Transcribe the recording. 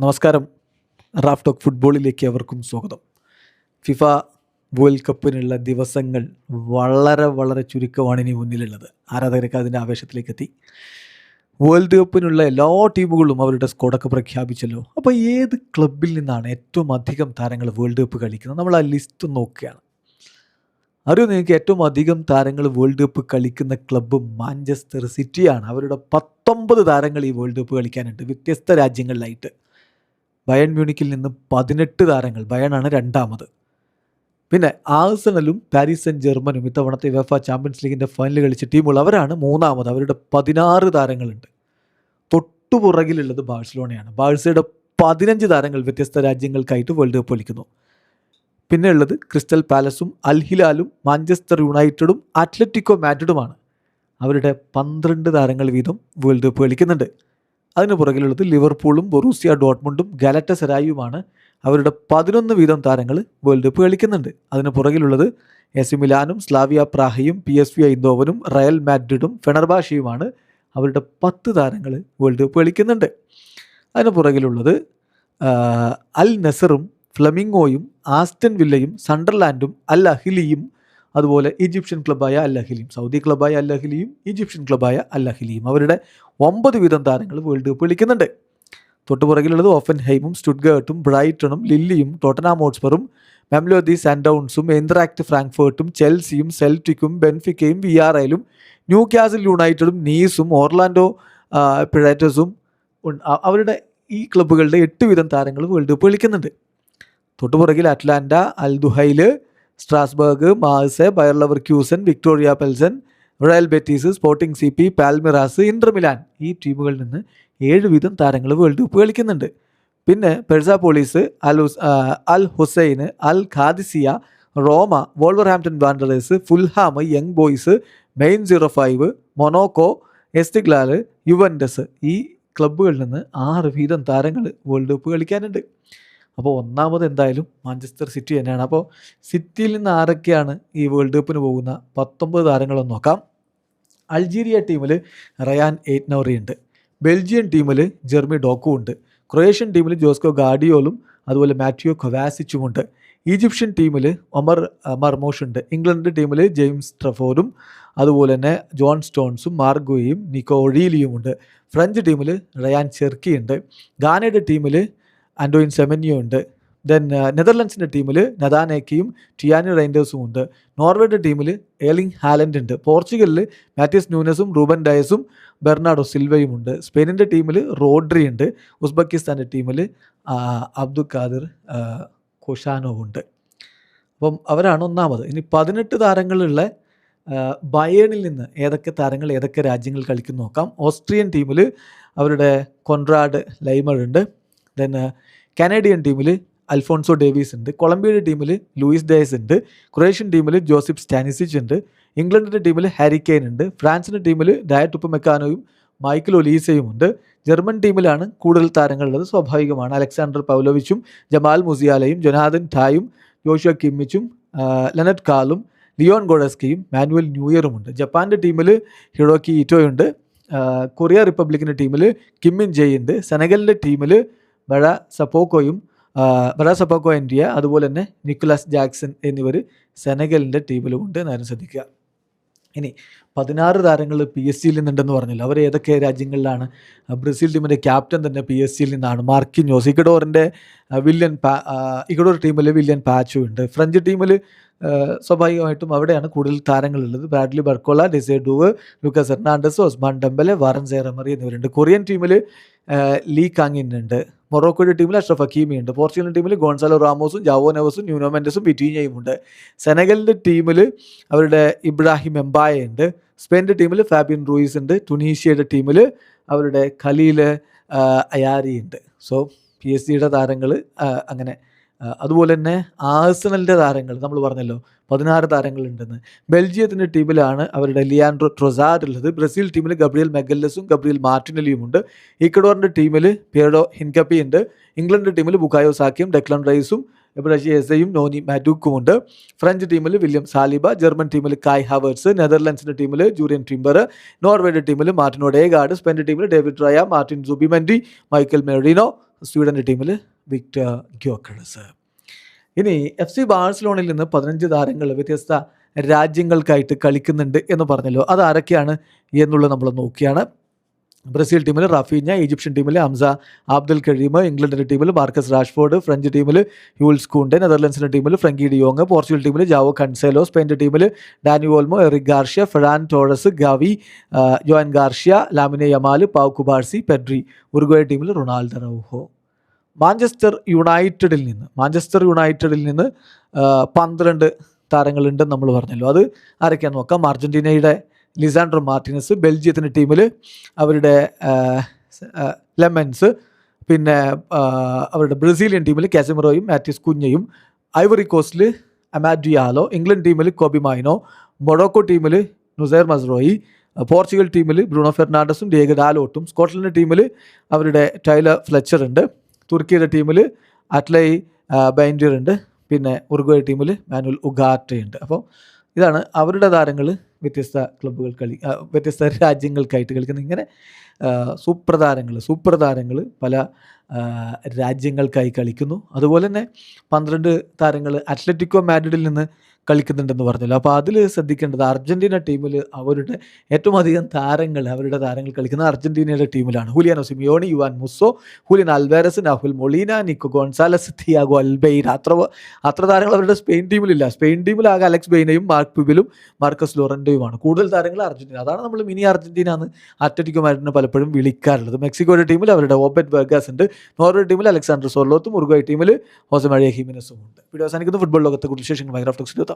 നമസ്കാരം. Raf talk ഫുട്ബോളിലേക്ക് അവർക്കും സ്വാഗതം. ഫിഫ വേൾഡ് കപ്പിനുള്ള ദിവസങ്ങൾ വളരെ വളരെ ചുരുക്കമാണ് ഇനി മുന്നിലുള്ളത്. ആരാധകരൊക്കെ അതിൻ്റെ ആവേശത്തിലേക്ക് എത്തി. വേൾഡ് കപ്പിനുള്ള എല്ലാ ടീമുകളും അവരുടെ സ്ക്വാഡൊക്കെ പ്രഖ്യാപിച്ചല്ലോ. അപ്പോൾ ഏത് ക്ലബിൽ നിന്നാണ് ഏറ്റവും അധികം താരങ്ങൾ വേൾഡ് കപ്പ് കളിക്കുന്നത്? നമ്മൾ ആ ലിസ്റ്റ് നോക്കുകയാണ്. അറിയോ നിങ്ങൾക്ക്, ഏറ്റവും അധികം താരങ്ങൾ വേൾഡ് കപ്പ് കളിക്കുന്ന ക്ലബ്ബ് മാഞ്ചസ്റ്റർ സിറ്റിയാണ്. അവരുടെ 19 താരങ്ങൾ ഈ വേൾഡ് കപ്പ് കളിക്കാനുണ്ട് വ്യത്യസ്ത രാജ്യങ്ങളിലായിട്ട്. ബയൺ മ്യൂണിക്കിൽ നിന്ന് 18 താരങ്ങൾ, ബയണാണ് രണ്ടാമത്. പിന്നെ ആഴ്സണലും പാരീസ് സെന്റ് ജർമ്മനും ഇത്തവണത്തെ യുവേഫ ചാമ്പ്യൻസ് ലീഗിൻ്റെ ഫൈനൽ കളിച്ച ടീമുകൾ, അവരാണ് മൂന്നാമത്. അവരുടെ 16 താരങ്ങളുണ്ട്. തൊട്ടുപുറകിലുള്ളത് ബാഴ്സലോണയാണ്. ബാഴ്സയുടെ 15 താരങ്ങൾ വ്യത്യസ്ത രാജ്യങ്ങൾക്കായിട്ട് വേൾഡ് കപ്പ് കളിക്കുന്നു. പിന്നെ ഉള്ളത് ക്രിസ്റ്റൽ പാലസും അൽ ഹിലാലും മാഞ്ചസ്റ്റർ യുണൈറ്റഡും അത്ലറ്റിക്കോ മാഡ്രിഡുമാണ്. അവരുടെ 12 താരങ്ങൾ വീതം വേൾഡ് കപ്പ് കളിക്കുന്നുണ്ട്. അതിന് പുറകിലുള്ളത് ലിവർപൂളും ബൊറൂസിയ ഡോട്ട്മുണ്ടും ഗാലറ്റസറായിയുമാണ്. അവരുടെ 11 വീതം താരങ്ങൾ വേൾഡ് കപ്പ് കളിക്കുന്നുണ്ട്. അതിന് പുറകിലുള്ളത് എസി മിലാനും സ്ലാവിയ പ്രാഹയും PSV ഐന്തോവനും റയൽ മാഡ്രിഡും ഫെണർബാഷയുമാണ്. അവരുടെ 10 താരങ്ങൾ വേൾഡ് കപ്പ് കളിക്കുന്നുണ്ട്. അതിന് പുറകിലുള്ളത് അൽ നസറും ഫ്ലമിംഗോയും ആസ്റ്റൺ വില്ലയും സണ്ടർലാൻഡും അൽ അഹിലിയും, അതുപോലെ ഈജിപ്ഷ്യൻ ക്ലബ്ബായ അൽ അഹിലിയും, സൗദി ക്ലബ്ബായ അൽ അഹിലിയും ഈജിപ്ഷ്യൻ ക്ലബ്ബായ അൽ അഹിലിയും. അവരുടെ 9 വീതം താരങ്ങൾ വേൾഡ് കപ്പ് കളിക്കുന്നുണ്ട്. തൊട്ടുപുറകിലുള്ളത് ഓഫൻഹൈമും സ്റ്റുട്ട്ഗർട്ടും ബ്രൈറ്റണും ലില്ലിയും ടോട്ടനാം ഹോട്ട്സ്പറും മെംലോദി സാൻഡൗൺസും എൻട്രാക്ട് ഫ്രാങ്ക്ഫർട്ടും ചെൽസിയും സെൽറ്റിക്കും ബെൻഫിക്കയും VRLും ന്യൂ കാസിൽ യുണൈറ്റഡും നീസും ഓർലാൻഡോ പിഴേറ്റസും. അവരുടെ ഈ ക്ലബ്ബുകളുടെ 8 വീതം താരങ്ങൾ വേൾഡ് കപ്പ് കളിക്കുന്നുണ്ട്. തൊട്ടുപുറകിൽ Atalanta, Al Duhail, Strasbourg, Marseille, Bayer Leverkusen, Viktoria Plzen, Real Betis, Sporting CP, Palmeiras, Inter Milan. ഈ ടീമുകളിൽ നിന്ന് 7 വീതം താരങ്ങൾ വേൾഡ് കപ്പ് കളിക്കുന്നുണ്ട്. പിന്നെ Persepolis, Al Hussein, Al Qadsiah, Roma, Wolverhampton Wanderers, Fulham, Young Boys, Mainz 05, Monaco, Esteghlal, Juventus. ഈ ക്ലബ്ബുകളിൽ നിന്ന് 6 വീതം താരങ്ങൾ വേൾഡ് കപ്പ് കളിക്കാനുണ്ട്. അപ്പോൾ ഒന്നാമത് എന്തായാലും മാഞ്ചസ്റ്റർ സിറ്റി തന്നെയാണ്. അപ്പോൾ സിറ്റിയിൽ നിന്ന് ആരൊക്കെയാണ് ഈ വേൾഡ് കപ്പിന് പോകുന്ന 19 താരങ്ങളെന്ന് നോക്കാം. അൾജീരിയ ടീമിൽ റയാൻ എയ്റ്റ്നൗറി ഉണ്ട്. ബെൽജിയൻ ടീമിൽ ജെർമി ഡോക്കു ഉണ്ട്. ക്രൊയേഷ്യൻ ടീമിൽ ജോസ്കോ ഗാഡിയോലും അതുപോലെ മാറ്റിയോ കൊവാസിച്ചുമുണ്ട്. ഈജിപ്ഷ്യൻ ടീമിൽ ഒമർ മർമോഷ് ഉണ്ട്. ഇംഗ്ലണ്ട് ടീമിൽ ജെയിംസ് ട്രഫോർഡും അതുപോലെ തന്നെ ജോൺ സ്റ്റോൺസും മാർഗോയും നിക്കോ ഒഴീലിയും ഉണ്ട്. ഫ്രഞ്ച് ടീമിൽ റയാൻ ചെർക്കി ഉണ്ട്. ഗാനയുടെ ടീമിൽ ആൻഡോയിൻ സെമന്യോ ഉണ്ട്. ദെൻ നെതർലൻഡ്സിൻ്റെ ടീമിൽ നദാനേക്കയും ടിയാനി റൈൻഡേഴ്സും ഉണ്ട്. നോർവേയുടെ ടീമിൽ ഏർലിംഗ് ഹാലൻഡ് ഉണ്ട്. പോർച്ചുഗലിൽ മാത്യൂസ് ന്യൂനസും റൂബൻ ഡയസും ബെർണാഡോ സിൽവയും ഉണ്ട്. സ്പെയിനിൻ്റെ ടീമിൽ റോഡ്രി ഉണ്ട്. ഉസ്ബെക്കിസ്ഥാൻ്റെ ടീമിൽ അബ്ദുൽ ഖാദിർ കൊഷാനോവ് ഉണ്ട്. അപ്പം അവരാണ് ഒന്നാമത്. ഇനി 18 താരങ്ങളുള്ള ബയേണിൽ നിന്ന് ഏതൊക്കെ താരങ്ങൾ ഏതൊക്കെ രാജ്യങ്ങൾ കളിക്കുന്നു നോക്കാം. ഓസ്ട്രിയൻ ടീമിൽ അവരുടെ കൊൺറാഡ് ലൈമർ ഉണ്ട്. ദെൻ കനേഡിയൻ ടീമിൽ അൽഫോൺസോ ഡേവീസ് ഉണ്ട്. കൊളംബിയയുടെ ടീമിൽ ലൂയിസ് ഡയസ് ഉണ്ട്. ക്രൊയേഷ്യൻ ടീമിൽ ജോസിഫ് സ്റ്റാനിസിച്ച് ഉണ്ട്. ഇംഗ്ലണ്ടിൻ്റെ ടീമിൽ ഹാരി കെയ്ൻ ഉണ്ട്. ഫ്രാൻസിൻ്റെ ടീമിൽ ഡയറ്റ് ഉപ്പമെക്കാനോയും മൈക്കിൾ ഒലീസയും ഉണ്ട്. ജർമ്മൻ ടീമിലാണ് കൂടുതൽ താരങ്ങളുള്ളത്. സ്വാഭാവികമാണ്. അലക്സാണ്ടർ പൗലോവിച്ചും ജമാൽ മുസിയാലയും ജൊനാഥൻ ടായും ജോഷുവ കിമ്മിച്ചും ലെനറ്റ് കാളും ലിയോൺ ഗോഡസ്കിയും മാനുവൽ ന്യൂയറും ഉണ്ട്. ജപ്പാൻ്റെ ടീമിൽ ഹിറോക്കി ഇറ്റോയുണ്ട്. കൊറിയ റിപ്പബ്ലിക്കിൻ്റെ ടീമിൽ കിമ്മിൻ ജെയ് ഉണ്ട്. സെനഗലിൻ്റെ ടീമിൽ ബഡ സപ്പോക്കോ ഇന്ത്യ, അതുപോലെ തന്നെ നിക്കോളാസ് ജാക്സൺ എന്നിവർ സെനഗലിൻ്റെ ടീമിലുമുണ്ട്. നേരം ശ്രദ്ധിക്കുക. ഇനി 16 താരങ്ങൾ PSG നിന്നുണ്ടെന്ന് പറഞ്ഞല്ലോ. അവർ ഏതൊക്കെ രാജ്യങ്ങളിലാണ്? ബ്രസീൽ ടീമിൻ്റെ ക്യാപ്റ്റൻ തന്നെ PSG നിന്നാണ്, മാർക്കിഞ്ഞോസ്. ഇക്കഡോർ ടീമിൽ വില്യൻ പാച്ചോ ഉണ്ട്. ഫ്രഞ്ച് ടീമിൽ സ്വാഭാവികമായിട്ടും അവിടെയാണ് കൂടുതൽ താരങ്ങളുള്ളത്. Bradley Barcola, Desire Doue, Lucas Hernandez, Ousmane Dembele, Warren Zaire Emery എന്നിവരുണ്ട്. കൊറിയൻ ടീമിൽ ലീ കാങ്ങിൻ ഉണ്ട്. മൊറോക്കോയുടെ ടീമിൽ അഷ്റഫ് ഹക്കീമി ഉണ്ട്. പോർച്ചുഗൽ ടീമിൽ ഗോൺസാലോ റാമോസും ജാവോ നെവസും ന്യൂനോ മെൻഡസും വിറ്റീഞ്ഞയും ഉണ്ട്. സെനഗലിൻ്റെ ടീമിൽ അവരുടെ ഇബ്രാഹിം എംബായ ഉണ്ട്. സ്പെയിൻ്റെ ടീമിൽ ഫാബിയൻ റൂയിസ് ഉണ്ട്. ടുണീഷ്യയുടെ ടീമിൽ അവരുടെ ഖലീൽ അയാരി ഉണ്ട്. സോ PSG താരങ്ങൾ അങ്ങനെ. അതുപോലെ തന്നെ ആഴ്സണലിൻ്റെ താരങ്ങൾ നമ്മൾ പറഞ്ഞല്ലോ 16 താരങ്ങളുണ്ടെന്ന്. ബെൽജിയത്തിൻ്റെ ടീമിലാണ് അവരുടെ ലിയാൻഡ്രോ ട്രൊസാർഡ് ഉള്ളത്. ബ്രസീൽ ടീമിൽ ഗബ്രിയൽ മെഗല്ലസും ഗബ്രിയൽ മാർട്ടിനലിയും ഉണ്ട്. ഇക്വഡോറിൻ്റെ ടീമിൽ പിയഡോ ഹിൻകപ്പി ഉണ്ട്. ഇംഗ്ലണ്ട് ടീമിൽ ബുക്കായോ സാക്കിയും ഡെക്ലൻ റൈസും എബ്രഷി എസയും നോനി മാറ്റൂക്കുമുണ്ട്. ഫ്രഞ്ച് ടീമിൽ വില്യം സാലിബ. ജർമ്മൻ ടീമിൽ കായ് ഹാവേർട്സ്. നെതർലൻഡ്സിൻ്റെ ടീമിൽ ജൂറിയൻ ടിംബർ. നോർവേയുടെ ടീമിൽ മാർട്ടിൻ ഒഡേഗാർഡ്. സ്പെയിൻ്റെ ടീമിൽ David Raya, Martin Zubimendi, Mikel Merino. സ്വീഡൻ്റെ ടീമിൽ വിക്ടർ ഗ്യോക്കറസ്. ഇനി FC ബാഴ്സലോണയിൽ നിന്ന് 15 താരങ്ങൾ വ്യത്യസ്ത രാജ്യങ്ങൾക്കായിട്ട് കളിക്കുന്നുണ്ട് എന്ന് പറഞ്ഞല്ലോ. അത് ആരൊക്കെയാണ് എന്നുള്ളത് നമ്മൾ നോക്കിയാണ്. ബ്രസീൽ ടീമിൽ റാഫീഞ്ഞ, ഈജിപ്ഷ്യൻ ടീമിൽ ഹംസ അബ്ദുൽ കരീം, ഇംഗ്ലണ്ടിൻ്റെ ടീമിൽ മാർക്കസ് റാഷ്ഫോർഡ്, ഫ്രഞ്ച് ടീമിൽ യൂൾസ് കൂണ്ടെ, നെതർലൻഡ്സിൻ്റെ ടീമിൽ ഫ്രങ്കി ഡിയോങ്, പോർച്ചുഗൽ ടീമിൽ ജാവോ കൺസേലോ, സ്പെയിൻ്റെ ടീമിൽ Dani Olmo, Eric Garcia, Ferran Torres, Gavi, Joan Garcia, Lamine Yamal, Pau Cubarsi, Pedri. Uruguay ടീമിൽ റൊണാൾഡോ റൗഹോ. മാഞ്ചസ്റ്റർ യുണൈറ്റഡിൽ നിന്ന് 12 താരങ്ങളുണ്ടെന്ന് നമ്മൾ പറഞ്ഞല്ലോ. അത് ആരൊക്കെയാണെന്ന് നോക്കാം. അർജൻറ്റീനയുടെ ലിസാൻഡ്രോ മാർട്ടിനസ്, ബെൽജിയത്തിൻ്റെ ടീമിൽ അവരുടെ ലെമൻസ്, പിന്നെ അവരുടെ ബ്രസീലിയൻ ടീമിൽ കാസമിറോയും മാറ്റിസ് കുഞ്ഞയും, ഐവറി കോസ്റ്റിൽ അമാഡിയാലോ, ഇംഗ്ലണ്ട് ടീമിൽ കോബി മൈനോ, മൊറോക്കോ ടീമിൽ നുസൈർ മസ്റോയി, പോർച്ചുഗൽ ടീമിൽ ബ്രൂണോ ഫെർണാണ്ടസും ഡിയേഗോ ഡാലോട്ടും, സ്കോട്ട്ലൻഡ് ടീമിൽ അവരുടെ ടൈലർ ഫ്ലെച്ചർ ഉണ്ട്, തുർക്കിയുടെ ടീമിൽ അറ്റ്ലൈ ബൈൻഡിയർ ഉണ്ട്, പിന്നെ ഉറുഗ്വേ ടീമിൽ മാനുവൽ ഉഗാർട്ടയുണ്ട്. അപ്പോൾ ഇതാണ് അവരുടെ താരങ്ങൾ വ്യത്യസ്ത രാജ്യങ്ങൾക്കായിട്ട് കളിക്കുന്നത്. ഇങ്ങനെ സൂപ്പർ താരങ്ങൾ പല രാജ്യങ്ങൾക്കായി കളിക്കുന്നു. അതുപോലെ തന്നെ 12 താരങ്ങൾ അത്ലറ്റിക്കോ മാഡ്രിഡിൽ നിന്ന് കളിക്കുന്നുണ്ടെന്ന് പറഞ്ഞല്ലോ. അപ്പോൾ അതിൽ ശ്രദ്ധിക്കേണ്ടത് അർജൻറ്റീന ടീമിൽ ഏറ്റവും അധികം അവരുടെ താരങ്ങൾ കളിക്കുന്നത് അർജൻറ്റീനയുടെ ടീമിലാണ്. Giuliano Simeone, Juan Musso, Julian Alvarez, Nahuel Molina, Nico Gonzalez, Thiago അൽബെയ്ര. അത്ര താരങ്ങൾ അവരുടെ സ്പെയിൻ ടീമിലില്ല. സ്പെയിൻ ടീമിൽ ആകെ അലക്സ് ബെയ്നയും മാർക്ക് പിബിലും മാർക്കസ് ലോറൻഡോയുമാണ്. കൂടുതൽ താരങ്ങൾ അർജൻറ്റീന. അതാണ് നമ്മൾ മിനി അർജൻറ്റീന എന്ന് അത്ലറ്റിക്കോ മാഡ്രിഡിനെ പലപ്പോഴും വിളിക്കാറുള്ളത്. മെക്സിക്കോയുടെ ടീമിൽ അവരുടെ ഓബറ്റ് വെർഗാസ് ഉണ്ട്. നോർവേ ടീമിൽ അലക്സാണ്ടർ സോർലോത്തും, ഉറുഗ്വേ ടീമിൽ ഹോസെ മരിയ ഹിമിനസും ഉണ്ട്. വീഡിയോ അവസാനിക്കുന്ന ഫുട്ബോൾ ലോകത്തെ കുറിച്ച് വിശേഷങ്ങൾ മൈക്രോഫ്റ്റോക്സിൽ എത്താം.